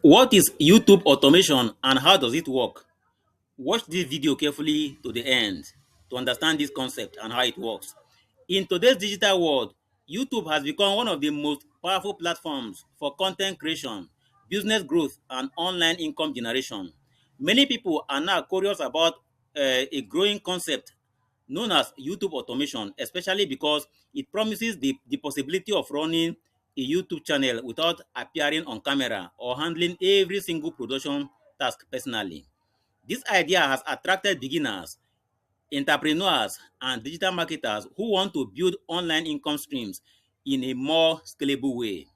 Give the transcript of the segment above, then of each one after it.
What is YouTube automation and how does it work? Watch this video carefully to the end to understand this concept and how it works. In today's digital world, YouTube has become one of the most powerful platforms for content creation, business growth, and online income generation. Many people are now curious about a growing concept known as YouTube automation, especially because it promises the possibility of running a YouTube channel without appearing on camera or handling every single production task personally. This idea has attracted beginners, entrepreneurs, and digital marketers who want to build online income streams in a more scalable way.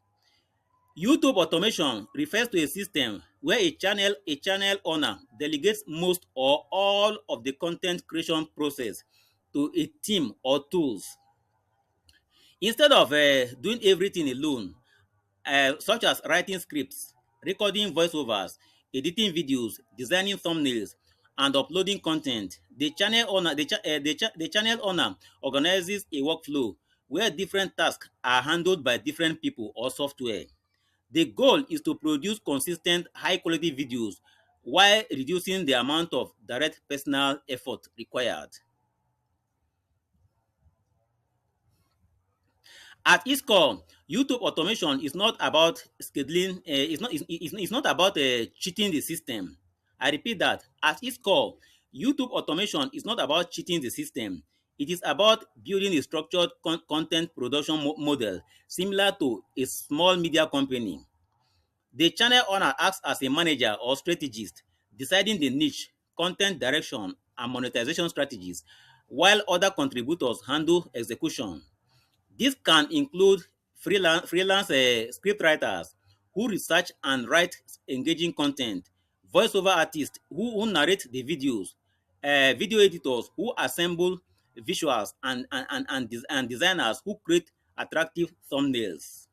YouTube automation refers to a system where a channel owner delegates most or all of the content creation process to a team or tools. Instead of doing everything alone, such as writing scripts, recording voiceovers, editing videos, designing thumbnails, and uploading content, the channel owner organizes a workflow where different tasks are handled by different people or software. The goal is to produce consistent, high-quality videos while reducing the amount of direct personal effort required. At its core, YouTube automation is not about scheduling, it's not about cheating the system. I repeat that. At its core, YouTube automation is not about cheating the system. It is about building a structured content production model similar to a small media company. The channel owner acts as a manager or strategist, deciding the niche, content direction, and monetization strategies, while other contributors handle execution. This can include freelance script writers who research and write engaging content, voiceover artists who narrate the videos, video editors who assemble visuals, and designers who create attractive thumbnails.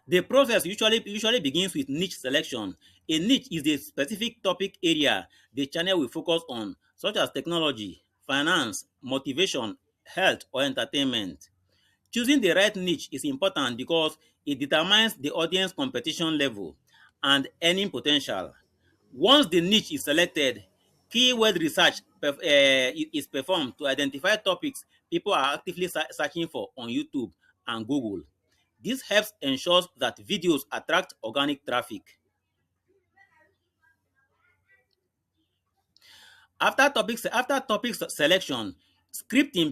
The process usually begins with niche selection. A niche is a specific topic area the channel will focus on, such as technology, finance, motivation, health, or entertainment. Choosing the right niche is important because it determines the audience competition level and earning potential. Once the niche is selected, keyword research is performed to identify topics people are actively searching for on YouTube and Google. This helps ensure that videos attract organic traffic. After topic selection, scripting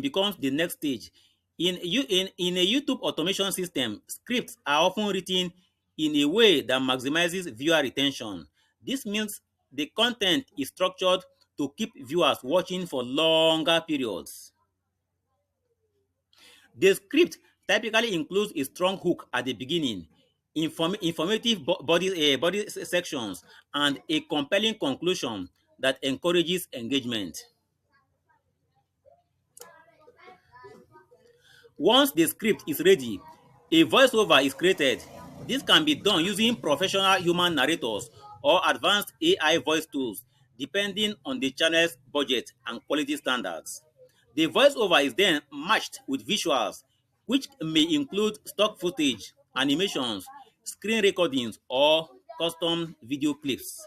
becomes the next stage. In a YouTube automation system, scripts are often written in a way that maximizes viewer retention. This means the content is structured to keep viewers watching for longer periods. The script typically includes a strong hook at the beginning, informative body sections, and a compelling conclusion that encourages engagement. Once the script is ready, a voiceover is created. This can be done using professional human narrators or advanced AI voice tools, depending on the channel's budget and quality standards. The voiceover is then matched with visuals, which may include stock footage, animations, screen recordings, or custom video clips.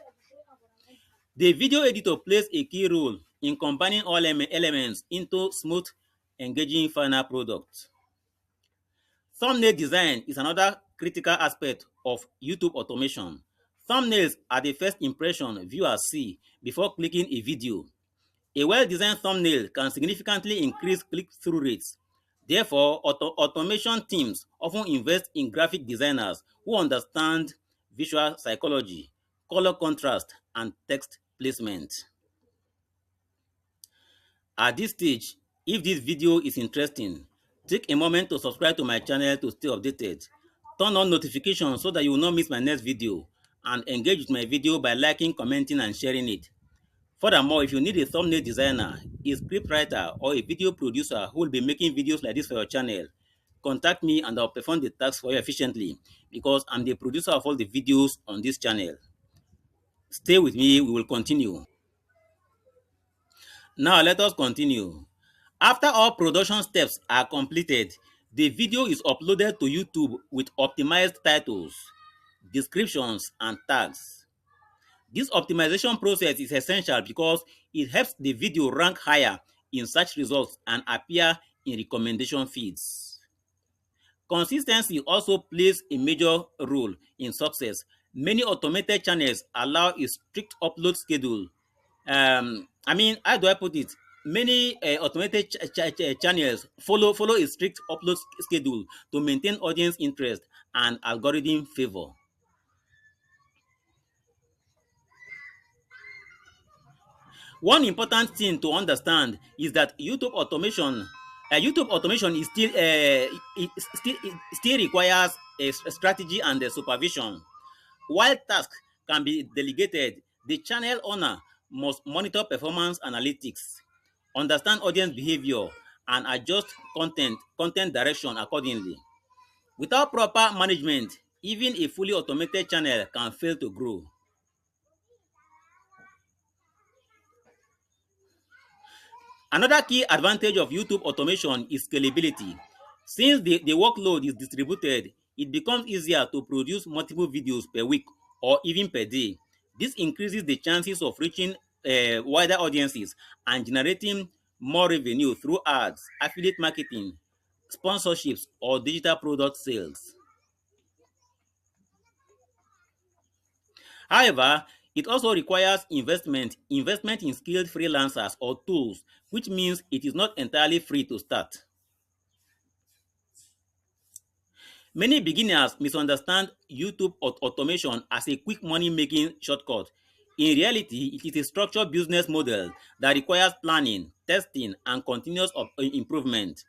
The video editor plays a key role in combining all elements into smooth, engaging final product. Thumbnail design is another critical aspect of YouTube automation. Thumbnails are the first impression viewers see before clicking a video. A well-designed thumbnail can significantly increase click-through rates. Therefore, automation teams often invest in graphic designers who understand visual psychology, color contrast, and text placement. At this stage, if this video is interesting, take a moment to subscribe to my channel to stay updated. Turn on notifications so that you will not miss my next video, and engage with my video by liking, commenting, and sharing it. Furthermore, if you need a thumbnail designer, a scriptwriter, or a video producer who will be making videos like this for your channel, contact me and I'll perform the task for you efficiently because I'm the producer of all the videos on this channel. Stay with me, we will continue. Now let us continue. After all production steps are completed, the video is uploaded to YouTube with optimized titles, descriptions, and tags. This optimization process is essential because it helps the video rank higher in search results and appear in recommendation feeds. Consistency also plays a major role in success. Many automated channels allow a strict upload schedule. How do I put it? Many automated channels follow a strict upload schedule to maintain audience interest and algorithm favor. One important thing to understand is that YouTube automation is still requires a strategy and a supervision. While tasks can be delegated, the channel owner must monitor performance analytics, understand audience behavior, and adjust content direction accordingly. Without proper management, even a fully automated channel can fail to grow. Another key advantage of YouTube automation is scalability. Since the workload is distributed, it becomes easier to produce multiple videos per week or even per day. This increases the chances of reaching wider audiences and generating more revenue through ads, affiliate marketing, sponsorships, or digital product sales. However, it also requires investment in skilled freelancers or tools, which means it is not entirely free to start. Many beginners misunderstand YouTube automation as a quick money making shortcut. In reality, it is a structured business model that requires planning, testing, and continuous improvement.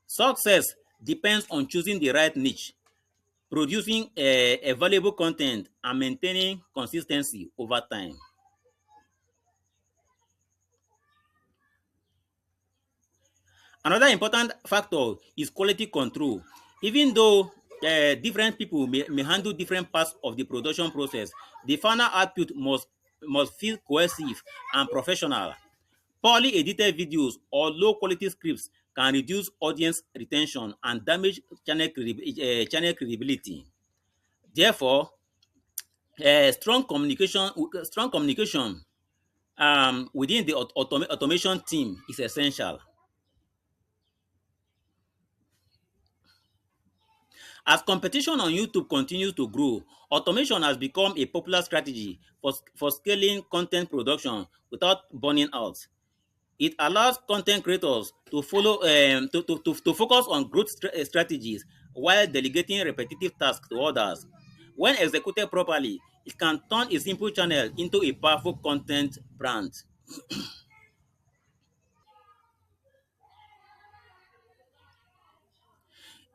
Success depends on choosing the right niche, producing a valuable content, and maintaining consistency over time. Another important factor is quality control. Even though different people may handle different parts of the production process, the final output must feel cohesive and professional. Poorly edited videos or low quality scripts can reduce audience retention and damage channel credibility. Therefore, strong communication within the automation team is essential. As competition on YouTube continues to grow, automation has become a popular strategy for scaling content production without burning out. It allows content creators to to focus on growth strategies while delegating repetitive tasks to others. When executed properly, it can turn a simple channel into a powerful content brand.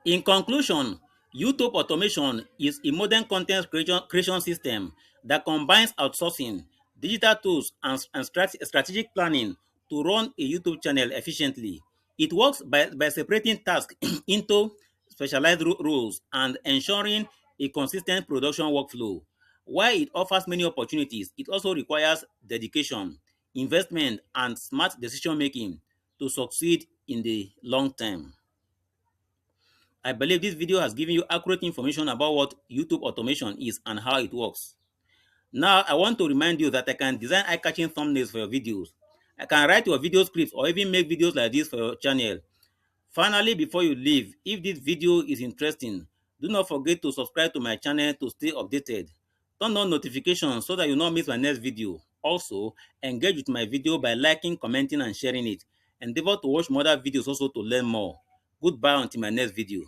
In conclusion, YouTube automation is a modern content creation system that combines outsourcing, digital tools, and strategic planning to run a YouTube channel efficiently. It works by separating tasks into specialized roles and ensuring a consistent production workflow. While it offers many opportunities, it also requires dedication, investment, and smart decision making to succeed in the long term. I believe this video has given you accurate information about what YouTube automation is and how it works. Now, I want to remind you that I can design eye-catching thumbnails for your videos. I can write your video scripts or even make videos like this for your channel. Finally, before you leave, if this video is interesting, do not forget to subscribe to my channel to stay updated. Turn on notifications so that you not miss my next video. Also, engage with my video by liking, commenting, and sharing it. Endeavor to watch more other videos also to learn more. Goodbye until my next video.